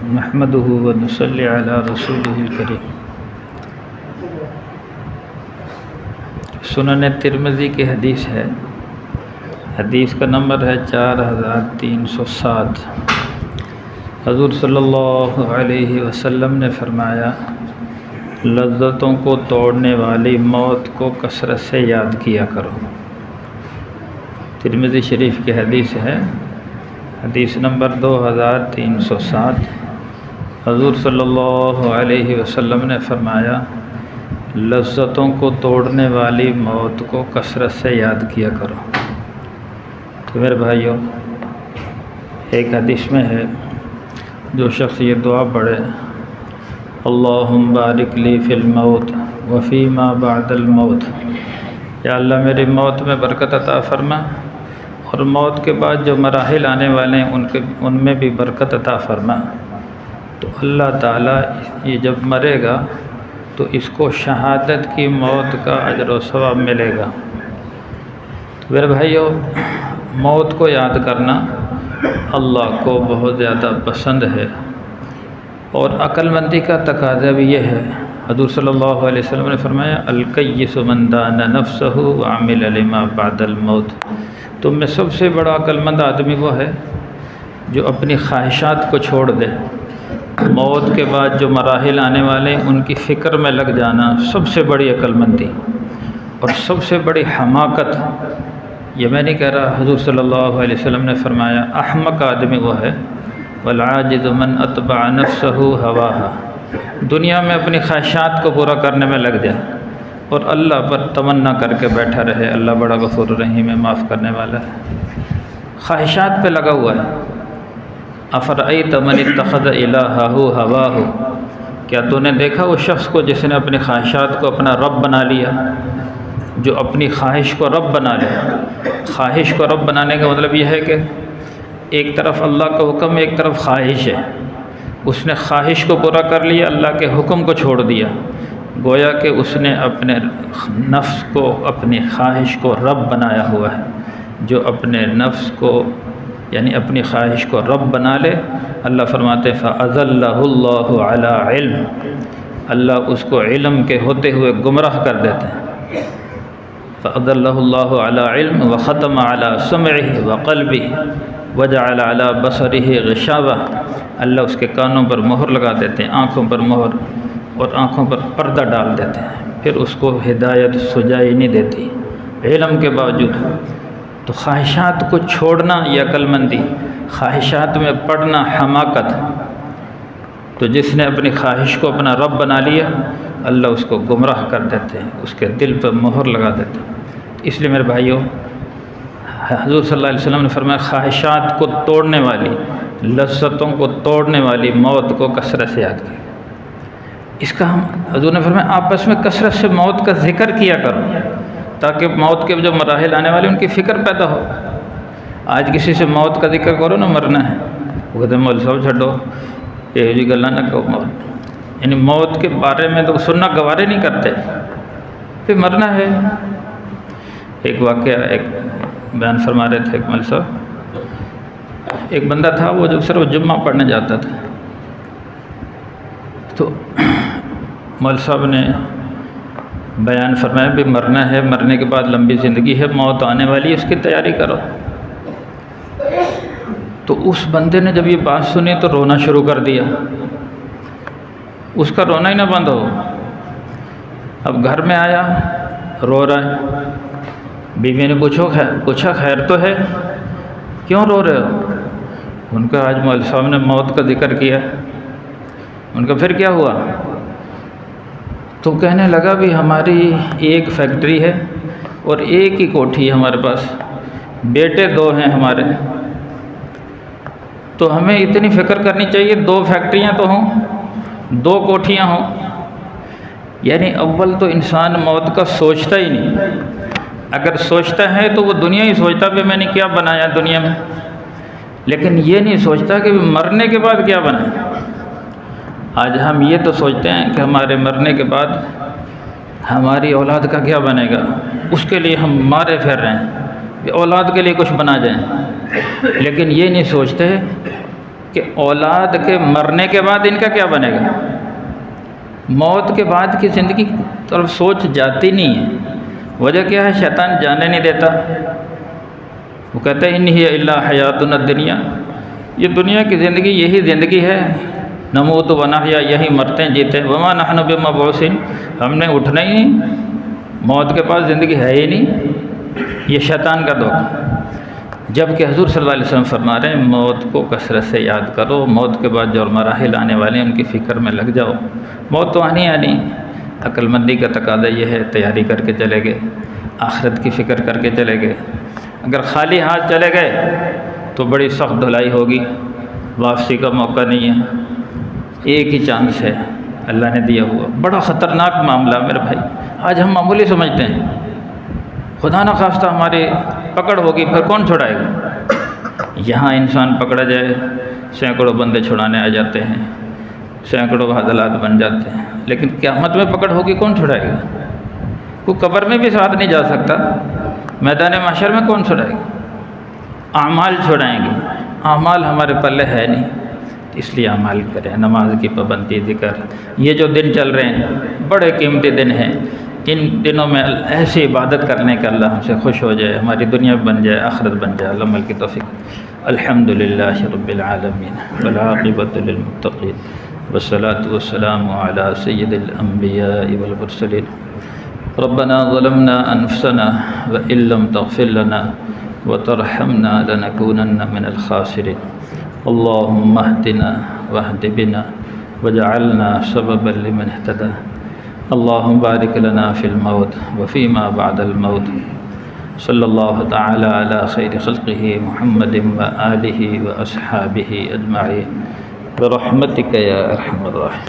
نحمده ونصلي على رسوله الكريم۔ سنن ترمذی کی حدیث ہے، حدیث کا نمبر ہے 4307۔ حضور صلی اللہ علیہ وسلم نے فرمایا، لذتوں کو توڑنے والی موت کو کثرت سے یاد کیا کرو۔ ترمذی شریف کی حدیث ہے، حدیث نمبر 2307۔ حضور صلی اللہ علیہ وسلم نے فرمایا، لذتوں کو توڑنے والی موت کو کثرت سے یاد کیا کرو۔ تو میرے بھائیوں، ایک حدیث میں ہے، جو شخص یہ دعا پڑھے، اللہم بارک لی فی الموت وفی ما بعد الموت، یا اللہ میری موت میں برکت عطا فرما، اور موت کے بعد جو مراحل آنے والے ہیں ان میں بھی برکت عطا فرما، تو اللہ تعالیٰ یہ جب مرے گا تو اس کو شہادت کی موت کا اجر و ثواب ملے گا۔ تو میرے بھائیوں، موت کو یاد کرنا اللہ کو بہت زیادہ پسند ہے، اور عقل مندی کا تقاضا بھی یہ ہے۔ حضور صلی اللہ علیہ وسلم نے فرمایا، الکیس من دان نفسہ وعمل لما بعد الموت۔ تم میں سب سے بڑا عقل مند آدمی وہ ہے جو اپنی خواہشات کو چھوڑ دے۔ موت کے بعد جو مراحل آنے والے ہیں ان کی فکر میں لگ جانا سب سے بڑی عقل مندی اور سب سے بڑی حماقت۔ یہ میں نہیں کہہ رہا، حضور صلی اللہ علیہ وسلم نے فرمایا، احمق آدمی وہ ہے، والعاجز من اتبع نفسہ ہواہا، دنیا میں اپنی خواہشات کو پورا کرنے میں لگ جائے اور اللہ پر تمنا کر کے بیٹھا رہے، اللہ بڑا غفور رحیم ہے، معاف کرنے والا ہے، خواہشات پہ لگا ہوا ہے۔ افرأیت من اتخذ الہہ ہواہ، کیا تو نے دیکھا اس شخص کو جس نے اپنی خواہشات کو اپنا رب بنا لیا، جو اپنی خواہش کو رب بنا لے۔ خواہش کو رب بنانے کا مطلب یہ ہے کہ ایک طرف اللہ کا حکم، ایک طرف خواہش ہے، اس نے خواہش کو پورا کر لیا، اللہ کے حکم کو چھوڑ دیا، گویا کہ اس نے اپنے نفس کو، اپنی خواہش کو رب بنایا ہوا ہے۔ جو اپنے نفس کو یعنی اپنی خواہش کو رب بنا لے، اللہ فرماتے فَأَضَلَّهُ اللَّهُ عَلَىٰ عِلْمٍ، اللہ اس کو علم کے ہوتے ہوئے گمراہ کر دیتے ہیں۔ فَأَضَلَّهُ اللَّهُ عَلَىٰ عِلْمٍ وَخَتَمَ عَلَىٰ سَمْعِهِ وَقَلْبِهِ وَجَعَلَ عَلَىٰ بَصَرِهِ غِشَاوَةً، اللہ اس کے کانوں پر مہر لگا دیتے ہیں، آنکھوں پر مہر، اور آنکھوں پر پردہ ڈال دیتے ہیں، پھر اس کو ہدایت سجائی نہیں دیتی علم کے باوجود۔ تو خواہشات کو چھوڑنا یہ عقل مندی، خواہشات میں پڑنا حماقت۔ تو جس نے اپنی خواہش کو اپنا رب بنا لیا، اللہ اس کو گمراہ کر دیتے ہیں، اس کے دل پر مہر لگا دیتے ہیں۔ اس لیے میرے بھائیوں، حضور صلی اللہ علیہ وسلم نے فرمایا، خواہشات کو توڑنے والی، لذتوں کو توڑنے والی موت کو کثرت سے یاد کریں۔ اس کا ہم حضور نے فرمایا، آپس میں کثرت سے موت کا ذکر کیا کرو، تاکہ موت کے جو مراحل آنے والے ان کی فکر پیدا ہو۔ آج کسی سے موت کا ذکر کرو نا، مرنا ہے، وہ کہتے ہیں مول صاحب چھڈو، یہ جی گلا نہ کہو موت، یعنی موت کے بارے میں تو سننا گوارے نہیں کرتے، پھر مرنا ہے۔ ایک واقعہ ایک بیان فرما رہے تھے ایک مول صاحب، ایک بندہ تھا، وہ جو صرف جمعہ پڑھنے جاتا تھا، تو مول صاحب نے بیان فرمایا بھی مرنا ہے، مرنے کے بعد لمبی زندگی ہے، موت آنے والی ہے، اس کی تیاری کرو۔ تو اس بندے نے جب یہ بات سنی تو رونا شروع کر دیا، اس کا رونا ہی نہ بند ہو۔ اب گھر میں آیا، رو رہا ہے، بیوی نے پوچھا خیر تو ہے، کیوں رو رہے ہو؟ ان کا آج مول صاحب نے موت کا ذکر کیا۔ ان کا پھر کیا ہوا؟ تو کہنے لگا بھی ہماری ایک فیکٹری ہے اور ایک ہی کوٹھی ہے ہمارے پاس، بیٹے 2 ہیں ہمارے، تو ہمیں اتنی فکر کرنی چاہیے 2 فیکٹریاں تو ہوں، 2 کوٹھیاں ہوں۔ یعنی اول تو انسان موت کا سوچتا ہی نہیں، اگر سوچتا ہے تو وہ دنیا ہی سوچتا کہ میں نے کیا بنایا دنیا میں، لیکن یہ نہیں سوچتا کہ مرنے کے بعد کیا بنایا۔ آج ہم یہ تو سوچتے ہیں کہ ہمارے مرنے کے بعد ہماری اولاد کا کیا بنے گا، اس کے لیے ہم مارے پھر رہے ہیں کہ اولاد کے لیے کچھ بنا جائیں، لیکن یہ نہیں سوچتے کہ اولاد کے مرنے کے بعد ان کا کیا بنے گا، موت کے بعد کی زندگی کی طرف سوچ جاتی نہیں ہے۔ وجہ کیا ہے؟ شیطان جانے نہیں دیتا۔ وہ کہتے ہیں ان ہی الا حیاتنا الدنیا، یہ دنیا کی زندگی یہی زندگی ہے، نموت و نحیا، یہی مرتے ہیں جیتے ہیں، وما نحن بمبعوثین، ہم نے اٹھنا ہی نہیں، موت کے بعد زندگی ہے ہی نہیں۔ یہ شیطان کا دھوکہ۔ جب کہ حضور صلی اللہ علیہ وسلم فرما رہے ہیں موت کو کثرت سے یاد کرو، موت کے بعد جو مراحل آنے والے ہیں ان کی فکر میں لگ جاؤ۔ موت تو آنی آنی، عقل مندی کا تقاضا یہ ہے تیاری کر کے چلے گئے، آخرت کی فکر کر کے چلے گئے۔ اگر خالی ہاتھ چلے گئے تو بڑی سخت دھلائی ہوگی، واپسی کا موقع نہیں ہے، ایک ہی چانس ہے اللہ نے دیا ہوا۔ بڑا خطرناک معاملہ میرے بھائی، آج ہم معمولی سمجھتے ہیں، خدا نہ خواستہ ہماری پکڑ ہوگی پھر کون چھڑائے گا؟ یہاں انسان پکڑا جائے سینکڑوں بندے چھڑانے آ جاتے ہیں، سینکڑوں حضرات بن جاتے ہیں، لیکن قیامت میں پکڑ ہوگی کون چھڑائے گا؟ کوئی قبر میں بھی ساتھ نہیں جا سکتا، میدان محشر میں کون چھڑائے گا؟ اعمال چھڑائیں گے، اعمال ہمارے پلے ہے نہیں، اس لیے اعمال کریں، نماز کی پابندی، ذکر۔ یہ جو دن چل رہے ہیں بڑے قیمتی دن ہیں، ان دنوں میں ایسی عبادت کرنے کا اللہ ہم سے خوش ہو جائے، ہماری دنیا بن جائے، آخرت بن جائے، اللہ عمل کی توفیق۔ الحمدللہ رب العالمین والعاقبۃ للمتقین والصلاة والسلام علی سید الانبیاء والمرسلین۔ ربنا ظلمنا انفسنا وان لم تغفر لنا وترحمنا لنكونن من الخاسرین۔ اللهم اهدنا واهد بنا واجعلنا سببا لمن اهتدى۔ اللهم بارك لنا في الموت وفيما بعد الموت۔ صلی اللہ تعالی علی خیر خلقہ محمد وآلہ واصحابہ اجمعین برحمتک یا ارحم الراحمین۔